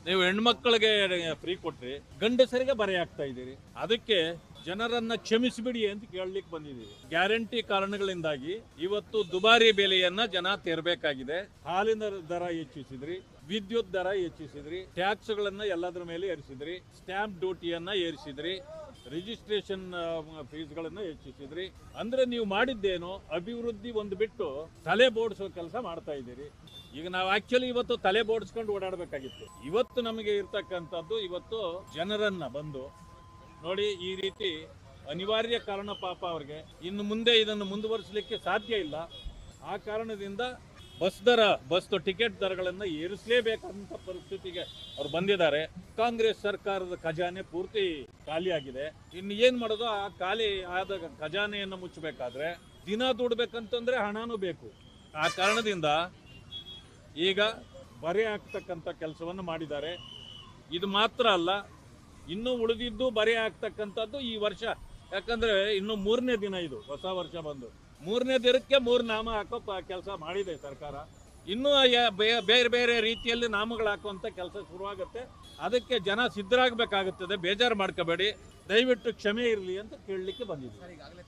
ನೀವು ಹೆಣ್ಮಕ್ಳಿಗೆ ಫ್ರೀ ಕೊಟ್ರಿ, ಗಂಡಸರಿಗೆ ಬರೆ ಆಗ್ತಾ ಇದ್ದೀರಿ. ಅದಕ್ಕೆ ಜನರನ್ನ ಕ್ಷಮಿಸಿಬಿಡಿ ಅಂತ ಕೇಳಲಿಕ್ಕೆ ಬಂದಿದ್ದೀವಿ. ಗ್ಯಾರಂಟಿ ಕಾರಣಗಳಿಂದಾಗಿ ಇವತ್ತು ದುಬಾರಿ ಬೆಲೆಯನ್ನ ಜನ ತೆರಬೇಕಾಗಿದೆ. ಹಾಲಿನ ದರ ಹೆಚ್ಚಿಸಿದ್ರಿ, ವಿದ್ಯುತ್ ದರ ಹೆಚ್ಚಿಸಿದ್ರಿ, ಟ್ಯಾಕ್ಸ್ಗಳನ್ನ ಎಲ್ಲದರ ಮೇಲೆ ಏರಿಸಿದ್ರಿ, ಸ್ಟ್ಯಾಂಪ್ ಡ್ಯೂಟಿಯನ್ನ ಏರಿಸಿದ್ರಿ, ರಿಜಿಸ್ಟ್ರೇಷನ್ ಫೀಸ್ಗಳನ್ನ ಹೆಚ್ಚಿಸಿದ್ರಿ. ಅಂದ್ರೆ ನೀವು ಮಾಡಿದ್ದೇನು ಅಭಿವೃದ್ಧಿ ಒಂದು ಬಿಟ್ಟು ತಲೆ ಬೋಡಿಸೋ ಕೆಲಸ ಮಾಡ್ತಾ ಇದ್ದೀರಿ. ಈಗ ನಾವು ಆಕ್ಚುಲಿ ಇವತ್ತು ತಲೆ ಬೋಡಿಸ್ಕೊಂಡು ಓಡಾಡಬೇಕಾಗಿತ್ತು. ಇವತ್ತು ನಮಗೆ ಇರ್ತಕ್ಕಂಥದ್ದು, ಇವತ್ತು ಜನರನ್ನ ಬಂದು ನೋಡಿ, ಈ ರೀತಿ ಅನಿವಾರ್ಯ ಕಾರಣ ಪಾಪ ಅವ್ರಿಗೆ ಇನ್ನು ಮುಂದೆ ಇದನ್ನು ಮುಂದುವರಿಸಲಿಕ್ಕೆ ಸಾಧ್ಯ ಇಲ್ಲ. ಆ ಕಾರಣದಿಂದ ಬಸ್ ಟಿಕೆಟ್ ದರಗಳನ್ನು ಏರಿಸಲೇಬೇಕಂತ ಪರಿಸ್ಥಿತಿಗೆ ಅವ್ರು ಬಂದಿದ್ದಾರೆ. ಕಾಂಗ್ರೆಸ್ ಸರ್ಕಾರದ ಖಜಾನೆ ಪೂರ್ತಿ ಖಾಲಿಯಾಗಿದೆ. ಇನ್ನು ಏನ್ ಮಾಡೋದು? ಆ ಖಾಲಿ ಆದ ಖಜಾನೆಯನ್ನು ಮುಚ್ಚಬೇಕಾದ್ರೆ ದಿನ ದುಡ್ಬೇಕಂತಂದ್ರೆ ಹಣನೂ ಬೇಕು. ಆ ಕಾರಣದಿಂದ ಈಗ ಬರೆ ಆಗ್ತಕ್ಕಂಥ ಕೆಲಸವನ್ನು ಮಾಡಿದ್ದಾರೆ. ಇದು ಮಾತ್ರ ಅಲ್ಲ, ಇನ್ನೂ ಉಳಿದಿದ್ದು ಬರೆ ಆಗ್ತಕ್ಕಂಥದ್ದು ಈ ವರ್ಷ. ಯಾಕಂದ್ರೆ ಇನ್ನು 3ನೇ ದಿನ, ಇದು ಹೊಸ ವರ್ಷ ಬಂದು 3ನೇ ದಿನಕ್ಕೆ 3 ನಾಮ ಹಾಕೋ ಕೆಲಸ ಮಾಡಿದೆ ಸರ್ಕಾರ. ಇನ್ನೂ ಬೇರೆ ಬೇರೆ ರೀತಿಯಲ್ಲಿ ನಾಮಗಳು ಹಾಕುವಂತ ಕೆಲಸ ಶುರುವಾಗುತ್ತೆ. ಅದಕ್ಕೆ ಜನ ಸಿದ್ಧರಾಗಬೇಕಾಗುತ್ತದೆ. ಬೇಜಾರು ಮಾಡ್ಕೋಬೇಡಿ, ದಯವಿಟ್ಟು ಕ್ಷಮೆ ಇರಲಿ ಅಂತ ಕೇಳಲಿಕ್ಕೆ ಬಂದಿದ್ದೀವಿ.